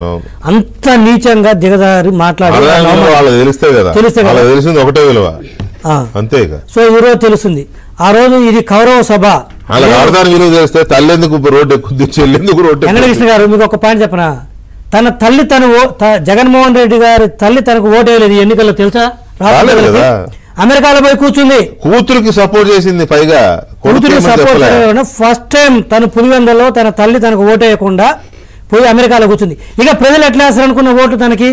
అంత నీచంగా దిగదారి మాట్లాడి సో ఈ రోజు తెలుస్తుంది. ఆ రోజు ఇది కౌరవ సభ. వెంకటకృష్ణ గారు మీకు ఒక పాయింట్ చెప్పనా, తన తల్లి జగన్మోహన్ రెడ్డి గారి తల్లి తనకు ఓటేయలేదు ఎన్నికల్లో తెలుసా? అమెరికాలో పోయి కూర్చుంది, కూతురికి సపోర్ట్ చేసింది. పైగా కూతురికి సపోర్ట్ ఫస్ట్ టైం తన పులివెందలో తన తల్లి తనకు ఓటేయకుండా పోయి అమెరికాలో కూర్చుంది. ఇక ప్రజలు ఎట్లా వేస్తారు అనుకున్న ఓట్లు తనకి?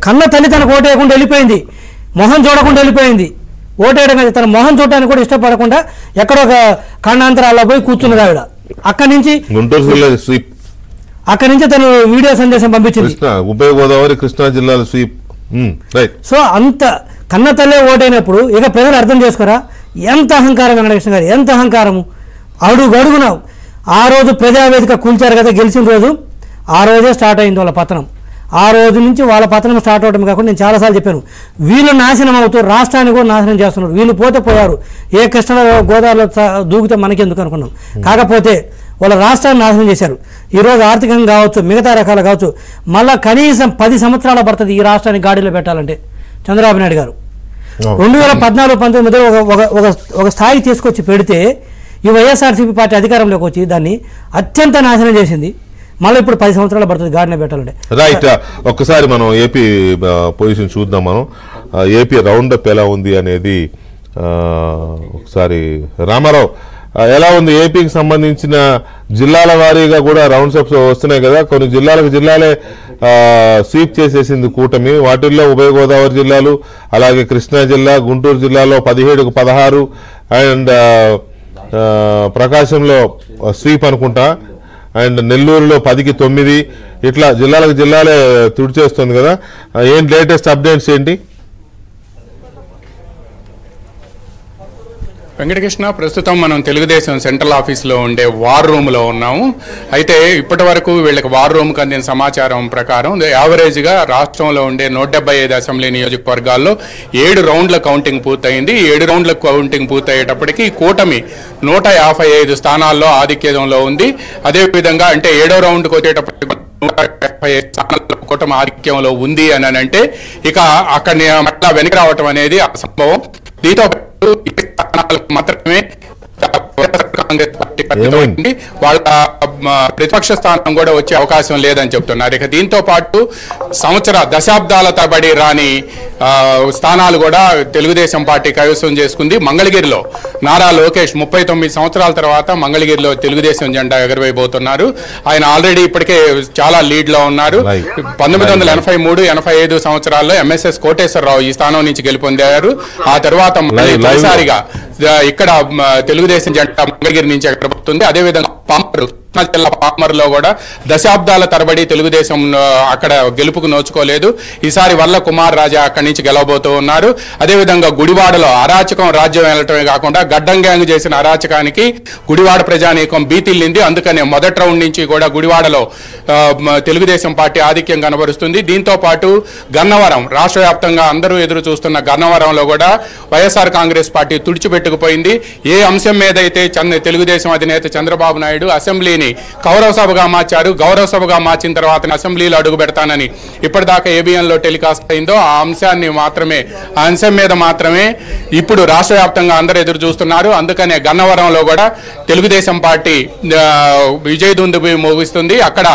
కన్న తల్లి తనకు ఓటేయకుండా వెళ్ళిపోయింది, మొహం చూడకుండా వెళ్ళిపోయింది. ఓటేయడం కదా, తన మొహం చూడడానికి కూడా ఇష్టపడకుండా ఎక్కడో ఒక ఖండాంతరాల్లో పోయి కూర్చున్నది ఆవిడ. అక్కడి నుంచి తను వీడియో సందేశం పంపించింది. ఉభయ గోదావరి కృష్ణా జిల్లాల స్వీప్. సో అంత కన్న తల్లే ఓటైనప్పుడు ఇక ప్రజలు అర్థం చేసుకోరా ఎంత అహంకారం వెంకటకృష్ణ గారు, ఎంత అహంకారము. అడుగునావు. ఆ రోజు ప్రజావేదిక కూల్చారు కదా గెలిచిన రోజు, ఆ రోజే స్టార్ట్ అయింది వాళ్ళ పతనం. ఆ రోజు నుంచి వాళ్ళ పతనం స్టార్ట్ అవడం కాకుండా నేను చాలాసార్లు చెప్పాను, వీళ్ళు నాశనం అవుతూ రాష్ట్రాన్ని కూడా నాశనం చేస్తున్నారు. వీళ్ళు పోయారు, ఏ కృష్ణలో గోదావరిలో దూకితే మనకెందుకు అనుకున్నాం. కాకపోతే వాళ్ళ రాష్ట్రాన్ని నాశనం చేశారు. ఈరోజు ఆర్థికంగా కావచ్చు, మిగతా రకాలు కావచ్చు, మళ్ళీ కనీసం 10 సంవత్సరాల పడుతుంది ఈ రాష్ట్రాన్ని గాడిలో పెట్టాలంటే చంద్రబాబు నాయుడు గారు. 2014-19 ఒక స్థాయి తీసుకొచ్చి పెడితే ఈ వైఎస్ఆర్సీపీ పార్టీ అధికారంలోకి వచ్చి దాన్ని అత్యంత నాశనం చేసింది. మళ్ళీ ఇప్పుడు 10 సంవత్సరాలు పడుతుంది గాడిలో పెట్టాలంటే. రైట్. ఒక్కసారి మనం ఏపీ పొజిషన్ చూద్దాం. మనం ఏపీ రౌండ్ అప్ ఎలా ఉంది అనేది ఒకసారి రామారావు ఎలా ఉంది? ఏపీకి సంబంధించిన జిల్లాల వారీగా కూడా రౌండ్స్ అప్స్ వస్తున్నాయి కదా, కొన్ని జిల్లాలే స్వీప్ చేసేసింది కూటమి. వాటిల్లో ఉభయ గోదావరి జిల్లాలు, అలాగే కృష్ణా జిల్లా, గుంటూరు జిల్లాలో 17కు 16 అండ్ ప్రకాశంలో స్వీప్ అనుకుంటా, అండ్ నెల్లూరులో 10కి 9 ఇట్లా జిల్లాలే తుడిచేస్తుంది కదా. ఏం లేటెస్ట్ అప్డేట్స్ ఏంటి? వెంకటకృష్ణ, ప్రస్తుతం మనం తెలుగుదేశం సెంట్రల్ ఆఫీస్లో ఉండే వార్ రూమ్లో ఉన్నాము. అయితే ఇప్పటి వరకు వీళ్ళకి వార్ రూమ్కి అందిన సమాచారం ప్రకారం యావరేజ్గా రాష్ట్రంలో ఉండే 175 అసెంబ్లీ నియోజకవర్గాల్లో 7 రౌండ్ల కౌంటింగ్ పూర్తయింది. 7 రౌండ్ల కౌంటింగ్ పూర్తయ్యేటప్పటికీ కూటమి 155 స్థానాల్లో ఆధిక్యంలో ఉంది. అదేవిధంగా అంటే 7వ రౌండ్కి వచ్చేటప్పటికి 155 స్థానాల్లో కూటమి ఆధిక్యంలో ఉంది అని అంటే ఇక అక్కడ మళ్ళా వెనక్కి రావటం అనేది అసంభవం. దీంతో మాత్రమే కాంగ్రెస్ పార్టీ వాళ్ళ ప్రతిపక్ష స్థానం కూడా వచ్చే అవకాశం లేదని చెప్తున్నారు. ఇక దీంతో పాటు దశాబ్దాల తరబడి రాని స్థానాలు కూడా తెలుగుదేశం పార్టీ కైవసం చేసుకుంది. మంగళగిరిలో నారా లోకేష్ 39 సంవత్సరాల తర్వాత మంగళగిరిలో తెలుగుదేశం జెండా ఎగరవేయబోతున్నారు. ఆయన ఆల్రెడీ ఇప్పటికే చాలా లీడ్ లో ఉన్నారు. 1983-85 సంవత్సరాల్లో ఎంఎస్ఎస్ కోటేశ్వరరావు ఈ స్థానం నుంచి గెలుపొందారు. ఆ తర్వాత తొలిసారిగా ఇక్కడ తెలుగుదేశం జెండా మంగళగిరి నుంచి ఎగరబోతుంది. అదేవిధంగా జిల్లా పామర్లో కూడా దశాబ్దాల తరబడి తెలుగుదేశం అక్కడ గెలుపుకు నోచుకోలేదు. ఈసారి వల్ల కుమార్ రాజా అక్కడి నుంచి గెలవబోతూ ఉన్నారు. అదేవిధంగా గుడివాడలో అరాచకం రాజ్యం వెళ్ళటమే కాకుండా గడ్డం గ్యాంగ్ చేసిన అరాచకానికి గుడివాడ ప్రజానీకం బీతిల్లింది. అందుకనే మొదటి రౌండ్ నుంచి కూడా గుడివాడలో తెలుగుదేశం పార్టీ ఆధిక్యం కనబరుస్తుంది. దీంతో పాటు గన్నవరం, రాష్ట్ర వ్యాప్తంగా అందరూ ఎదురు చూస్తున్న గన్నవరంలో కూడా వైఎస్ఆర్ కాంగ్రెస్ పార్టీ తుడిచిపెట్టుకుపోయింది. ఏ అంశం మీద అయితే తెలుగుదేశం అధినేత చంద్రబాబు నాయుడు అసెంబ్లీని కౌరవ సభగా మార్చారు, గౌరవ సభగా మార్చిన తర్వాత అసెంబ్లీలో అడుగు పెడతానని ఇప్పటిదాకా ఏబిఎన్లో టెలికాస్ట్ అయిందో ఆ అంశం మీద మాత్రమే ఇప్పుడు రాష్ట్ర వ్యాప్తంగా అందరూ ఎదురు చూస్తున్నారు. అందుకనే గన్నవరంలో కూడా తెలుగుదేశం పార్టీ విజయదుందుబి మోగిస్తుంది. అక్కడ